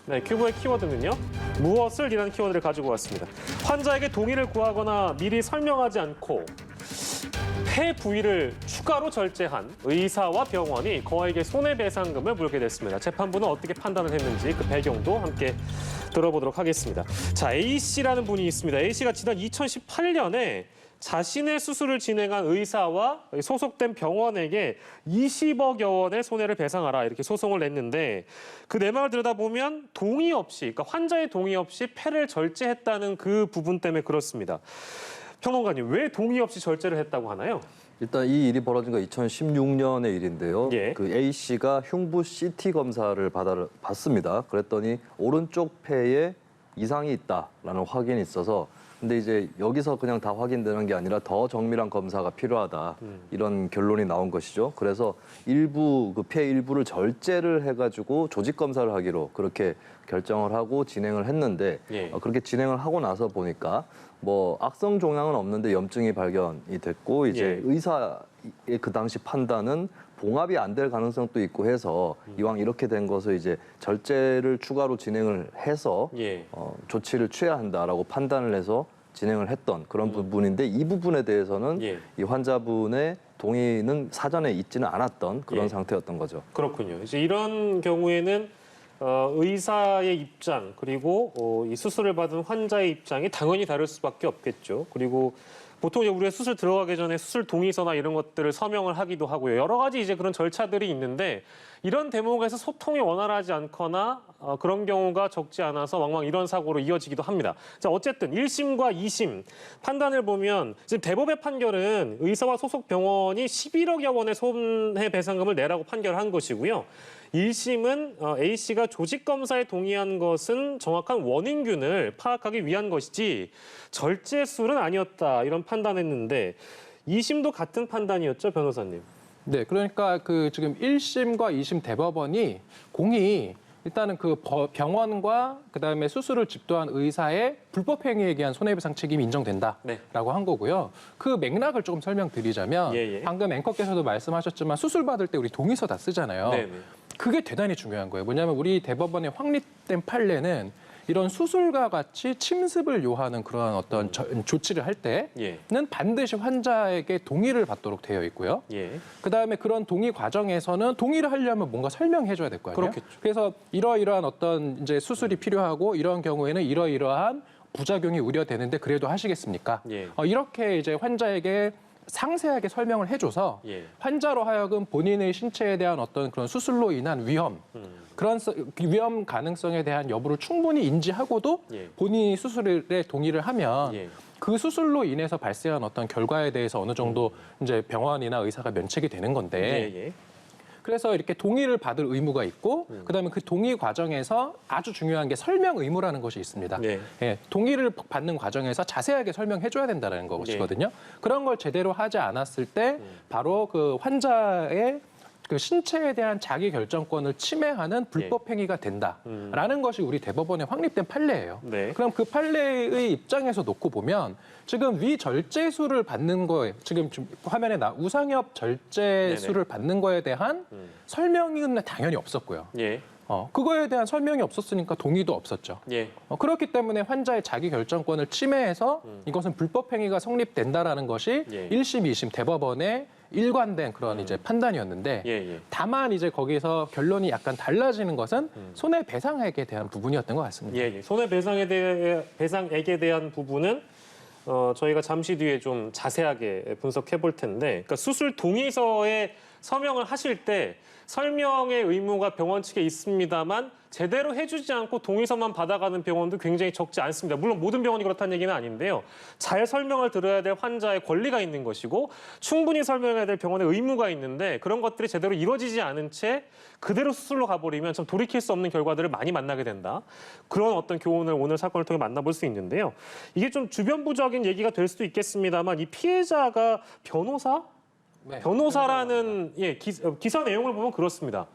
네, 큐브의 키워드는요. 무엇을 이라는 키워드를 가지고 왔습니다. 환자에게 동의를 구하거나 미리 설명하지 않고 폐 부위를 추가로 절제한 의사와 병원이 거액의 손해배상금을 물게 됐습니다. 재판부는 어떻게 판단을 했는지 그 배경도 함께 들어보도록 하겠습니다. 자, A씨라는 분이 있습니다. A씨가 지난 2018년에 자신의 수술을 진행한 의사와 소속된 병원에게 20억여 원의 손해를 배상하라 이렇게 소송을 냈는데 그 내막을 들여다보면 동의 없이, 그러니까 환자의 동의 없이 폐를 절제했다는 그 부분 때문에 그렇습니다. 평론가님, 왜 동의 없이 절제를 했다고 하나요? 일단 이 일이 벌어진 건 2016년의 일인데요. 예. 그 A 씨가 흉부 CT 검사를 받습니다. 그랬더니 오른쪽 폐에 이상이 있다라는 확인이 있어서 근데 이제 여기서 그냥 다 확인되는 게 아니라 더 정밀한 검사가 필요하다 이런 결론이 나온 것이죠. 그래서 일부 그 폐 일부를 절제를 해가지고 조직 검사를 하기로 그렇게 결정을 하고 진행을 했는데 예. 그렇게 진행을 하고 나서 보니까 뭐 악성 종양은 없는데 염증이 발견이 됐고 이제 예. 의사의 그 당시 판단은 봉합이 안 될 가능성도 있고 해서 이왕 이렇게 된 것을 이제 절제를 추가로 진행을 해서 예. 조치를 취해야 한다라고 판단을 해서 진행을 했던 그런 부분인데 이 부분에 대해서는 예. 이 환자분의 동의는 사전에 있지는 않았던 그런 예. 상태였던 거죠. 그렇군요. 이제 이런 경우에는 의사의 입장 그리고 이 수술을 받은 환자의 입장이 당연히 다를 수밖에 없겠죠. 그리고 보통 이제 우리가 수술 들어가기 전에 수술 동의서나 이런 것들을 서명을 하기도 하고요. 여러 가지 이제 그런 절차들이 있는데 이런 대목에서 소통이 원활하지 않거나 그런 경우가 적지 않아서 왕왕 이런 사고로 이어지기도 합니다. 자, 어쨌든 1심과 2심 판단을 보면 지금 대법의 판결은 의사와 소속 병원이 11억여 원의 손해배상금을 내라고 판결한 것이고요. 1심은 A씨가 조직검사에 동의한 것은 정확한 원인균을 파악하기 위한 것이지 절제술은 아니었다 이런 판단했는데 2심도 같은 판단이었죠, 변호사님? 네, 그러니까 그 지금 1심과 2심 대법원이 공이 일단은 그 병원과 그다음에 수술을 집도한 의사의 불법 행위에 의한 손해배상 책임이 인정된다라고 네. 한 거고요. 그 맥락을 조금 설명드리자면 예, 예. 방금 앵커께서도 말씀하셨지만 수술 받을 때 우리 동의서 다 쓰잖아요. 네네. 그게 대단히 중요한 거예요. 뭐냐면 우리 대법원의 확립된 판례는 이런 수술과 같이 침습을 요하는 그런 어떤 조치를 할 때는 예. 반드시 환자에게 동의를 받도록 되어 있고요. 예. 그다음에 그런 동의 과정에서는 동의를 하려면 뭔가 설명해 줘야 될 거 아니에요. 그렇겠죠. 그래서 이러이러한 어떤 이제 수술이 필요하고 이런 경우에는 이러이러한 부작용이 우려되는데 그래도 하시겠습니까? 예. 이렇게 이제 환자에게 상세하게 설명을 해줘서 예. 환자로 하여금 본인의 신체에 대한 어떤 그런 수술로 인한 위험, 그런 위험 가능성에 대한 여부를 충분히 인지하고도 예. 본인이 수술에 동의를 하면 예. 그 수술로 인해서 발생한 어떤 결과에 대해서 어느 정도 이제 병원이나 의사가 면책이 되는 건데 예. 예. 그래서 이렇게 동의를 받을 의무가 있고 그다음에 그 동의 과정에서 아주 중요한 게 설명 의무라는 것이 있습니다. 네. 예, 동의를 받는 과정에서 자세하게 설명해 줘야 된다는 것이거든요. 그런 걸 제대로 하지 않았을 때 바로 그 환자의 그 신체에 대한 자기 결정권을 침해하는 불법 행위가 된다라는 것이 우리 대법원의 확립된 판례예요. 네. 그럼 그 판례의 입장에서 놓고 보면 지금 위절제술을 받는 거에 지금 화면에 우상협 절제술을 받는 거에 대한 설명은 당연히 없었고요. 예. 그거에 대한 설명이 없었으니까 동의도 없었죠. 예. 그렇기 때문에 환자의 자기 결정권을 침해해서 이것은 불법 행위가 성립된다라는 것이 예. 1심, 2심 대법원의 일관된 그런 이제 판단이었는데 예. 다만 이제 거기서 결론이 약간 달라지는 것은 손해배상액에 대한 부분이었던 것 같습니다. 예. 배상액에 대한 부분은 저희가 잠시 뒤에 좀 자세하게 분석해 볼 텐데, 그러니까 수술 동의서에 서명을 하실 때 설명의 의무가 병원 측에 있습니다만 제대로 해주지 않고 동의서만 받아가는 병원도 굉장히 적지 않습니다. 물론 모든 병원이 그렇다는 얘기는 아닌데요. 잘 설명을 들어야 될 환자의 권리가 있는 것이고 충분히 설명해야 될 병원의 의무가 있는데 그런 것들이 제대로 이루어지지 않은 채 그대로 수술로 가버리면 참 돌이킬 수 없는 결과들을 많이 만나게 된다. 그런 어떤 교훈을 오늘 사건을 통해 만나볼 수 있는데요. 이게 좀 주변부적인 얘기가 될 수도 있겠습니다만 이 피해자가 네. 변호사라는 기사 내용을 보면 그렇습니다.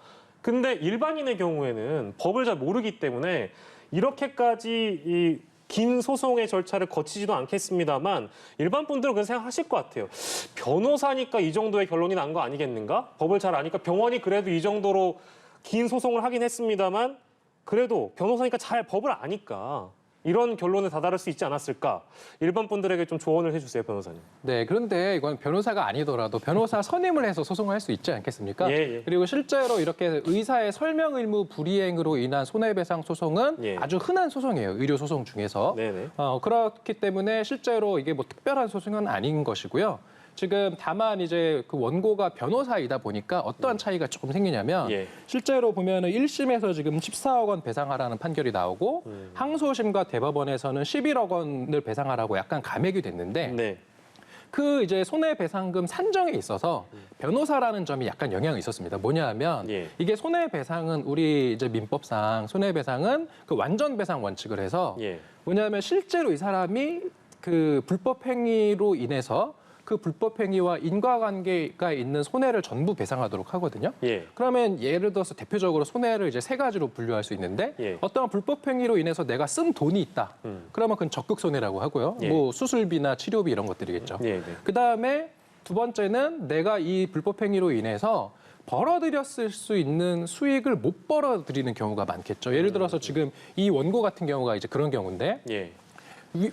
근데 일반인의 경우에는 법을 잘 모르기 때문에 이렇게까지 긴 소송의 절차를 거치지도 않겠습니다만 일반 분들은 그런 생각하실 것 같아요. 변호사니까 이 정도의 결론이 난 거 아니겠는가? 법을 잘 아니까 병원이 그래도 이 정도로 긴 소송을 하긴 했습니다만 그래도 변호사니까 잘 법을 아니까 이런 결론에 다다를 수 있지 않았을까? 일반 분들에게 좀 조언을 해주세요, 변호사님. 네, 그런데 이건 변호사가 아니더라도 변호사 선임을 해서 소송을 할 수 있지 않겠습니까? 예, 예. 그리고 실제로 이렇게 의사의 설명 의무 불이행으로 인한 손해배상 소송은 예. 아주 흔한 소송이에요. 의료 소송 중에서. 네네. 그렇기 때문에 실제로 이게 뭐 특별한 소송은 아닌 것이고요. 지금 다만 이제 그 원고가 변호사이다 보니까 어떠한 차이가 조금 생기냐면 예. 실제로 보면은 1심에서 지금 14억 원 배상하라는 판결이 나오고 항소심과 대법원에서는 11억 원을 배상하라고 약간 감액이 됐는데 네. 그 이제 손해배상금 산정에 있어서 변호사라는 점이 약간 영향이 있었습니다. 뭐냐 하면 예. 이게 손해배상은 우리 이제 민법상 손해배상은 그 완전배상 원칙을 해서 예. 뭐냐면 실제로 이 사람이 그 불법 행위로 인해서 그 불법 행위와 인과관계가 있는 손해를 전부 배상하도록 하거든요. 예. 그러면 예를 들어서 대표적으로 손해를 이제 세 가지로 분류할 수 있는데 예. 어떤 불법 행위로 인해서 내가 쓴 돈이 있다. 그러면 그건 적극 손해라고 하고요. 예. 뭐 수술비나 치료비 이런 것들이겠죠. 예. 네. 그다음에 두 번째는 내가 이 불법 행위로 인해서 벌어들였을 수 있는 수익을 못 벌어들이는 경우가 많겠죠. 예를 들어서 지금 이 원고 같은 경우가 이제 그런 경우인데 예.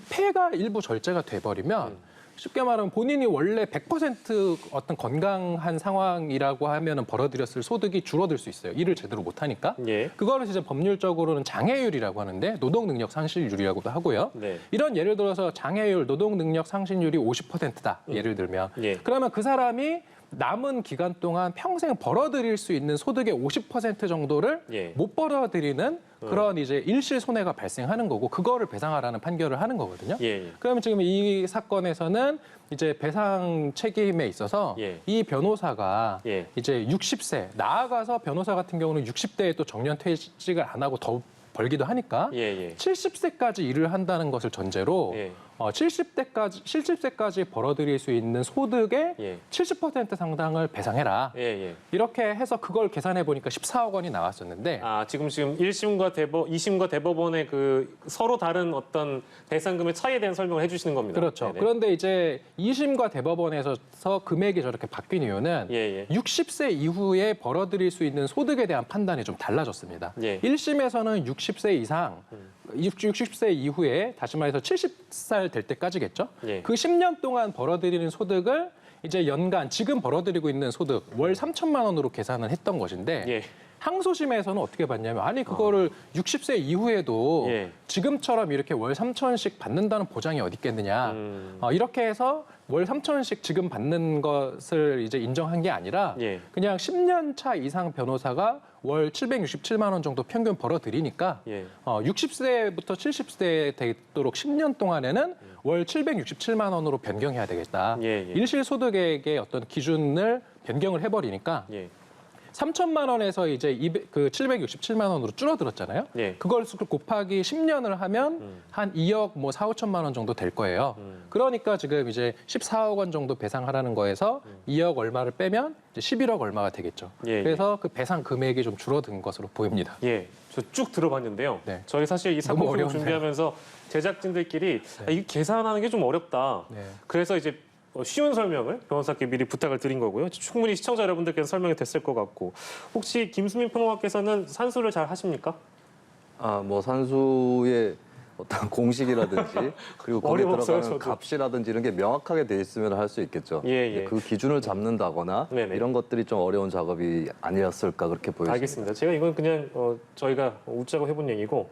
폐가 일부 절제가 돼버리면 쉽게 말하면 본인이 원래 100% 어떤 건강한 상황이라고 하면은 벌어들였을 소득이 줄어들 수 있어요. 일을 제대로 못하니까. 예. 그거를 이제 법률적으로는 장애율이라고 하는데 노동능력 상실률이라고도 하고요. 네. 이런 예를 들어서 장애율, 노동능력 상실률이 50%다. 예를 들면. 예. 그러면 그 사람이 남은 기간 동안 평생 벌어들일 수 있는 소득의 50% 정도를 예. 못 벌어들이는 그런 이제 일시 손해가 발생하는 거고 그거를 배상하라는 판결을 하는 거거든요. 예. 그러면 지금 이 사건에서는 이제 배상 책임에 있어서 예. 이 변호사가 예. 이제 60세 나아가서 변호사 같은 경우는 60대에 또 정년 퇴직을 안 하고 더 벌기도 하니까 예. 예. 70세까지 일을 한다는 것을 전제로 예. 70세까지 벌어들일 수 있는 소득의 예. 70% 상당을 배상해라. 예. 예. 이렇게 해서 그걸 계산해 보니까 14억 원이 나왔었는데 아, 지금 1심과 2심과 대법원의 그 서로 다른 어떤 배상금의 차이에 대한 설명을 해주시는 겁니다. 그렇죠. 네네. 그런데 이제 2심과 대법원에서 금액이 저렇게 바뀐 이유는 예. 예. 60세 이후에 벌어들일 수 있는 소득에 대한 판단이 좀 달라졌습니다. 예. 1심에서는 60세 이상, 60세 이후에 다시 말해서 70살 될 때까지겠죠. 예. 그 10년 동안 벌어들이는 소득을 이제 연간 지금 벌어들이고 있는 소득 월 3천만 원으로 계산을 했던 것인데 예. 항소심에서는 어떻게 봤냐면 아니 그거를 60세 이후에도 예. 지금처럼 이렇게 월 3천씩 받는다는 보장이 어디 있겠느냐. 이렇게 해서 월 3천씩 지금 받는 것을 이제 인정한 게 아니라 예. 그냥 10년 차 이상 변호사가 월 767만 원 정도 평균 벌어들이니까 예. 60세부터 70세 되도록 10년 동안에는 월 767만 원으로 변경해야 되겠다. 예. 예. 일실소득액의 어떤 기준을 변경을 해버리니까 예. 3천만 원에서 이제 767만 원으로 줄어들었잖아요. 예. 그걸 곱하기 10년을 하면 한 2억 뭐 4, 5천만 원 정도 될 거예요. 그러니까 지금 이제 14억 원 정도 배상하라는 거에서 2억 얼마를 빼면 이제 11억 얼마가 되겠죠. 예. 그래서 그 배상 금액이 좀 줄어든 것으로 보입니다. 예, 저 쭉 들어봤는데요. 네. 저희 사실 이 너무 사건 어려운데요. 준비하면서 제작진들끼리 이 계산하는 게 좀 어렵다. 네. 그래서 이제 쉬운 설명을 변호사께 미리 부탁을 드린 거고요. 충분히 시청자 여러분들께서 설명이 됐을 것 같고 혹시 김수민 평론가께서는 산수를 잘 하십니까? 뭐 산수의 어떤 공식이라든지 그리고 거기에 어려웠어요, 들어가는 저도. 값이라든지 이런 게 명확하게 돼 있으면 할 수 있겠죠. 예. 그 기준을 잡는다거나 네네. 이런 것들이 좀 어려운 작업이 아니었을까 그렇게 보여집니다. 알겠습니다. 제가 이건 그냥 저희가 웃자고 해본 얘기고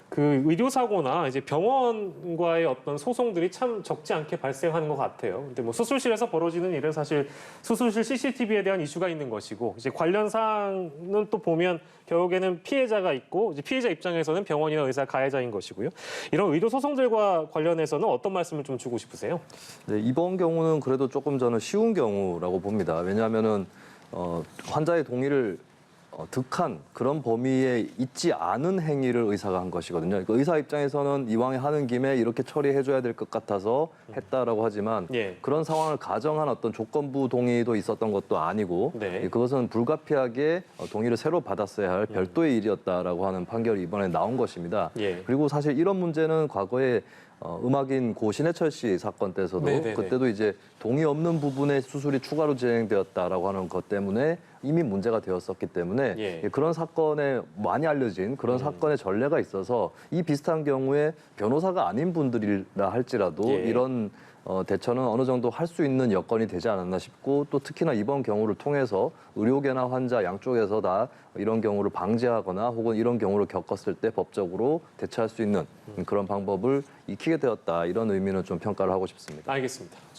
그 의료사고나 이제 병원과의 어떤 소송들이 참 적지 않게 발생하는 것 같아요. 근데 뭐 수술실에서 벌어지는 일은 사실 수술실 CCTV에 대한 이슈가 있는 것이고 이제 관련 사항은 또 보면 결국에는 피해자가 있고 이제 피해자 입장에서는 병원이나 의사 가해자인 것이고요. 이런 의료 소송들과 관련해서는 어떤 말씀을 좀 주고 싶으세요? 네, 이번 경우는 그래도 조금 저는 쉬운 경우라고 봅니다. 왜냐하면은 환자의 동의를 득한 그런 범위에 있지 않은 행위를 의사가 한 것이거든요. 그러니까 의사 입장에서는 이왕에 하는 김에 이렇게 처리해줘야 될 것 같아서 했다라고 하지만 예. 그런 상황을 가정한 어떤 조건부 동의도 있었던 것도 아니고 네. 그것은 불가피하게 동의를 새로 받았어야 할 별도의 일이었다라고 하는 판결이 이번에 나온 것입니다. 예. 그리고 사실 이런 문제는 과거에 음악인 고 신해철 씨 사건 때서도 네네네. 그때도 이제 동의 없는 부분에 수술이 추가로 진행되었다라고 하는 것 때문에 이미 문제가 되었었기 때문에 예. 그런 사건에 많이 알려진 그런 사건의 전례가 있어서 이 비슷한 경우에 변호사가 아닌 분들이라 할지라도 예. 이런 대처는 어느 정도 할 수 있는 여건이 되지 않았나 싶고 또 특히나 이번 경우를 통해서 의료계나 환자 양쪽에서 다 이런 경우를 방지하거나 혹은 이런 경우를 겪었을 때 법적으로 대처할 수 있는 그런 방법을 익히게 되었다 이런 의미는 좀 평가를 하고 싶습니다. 알겠습니다.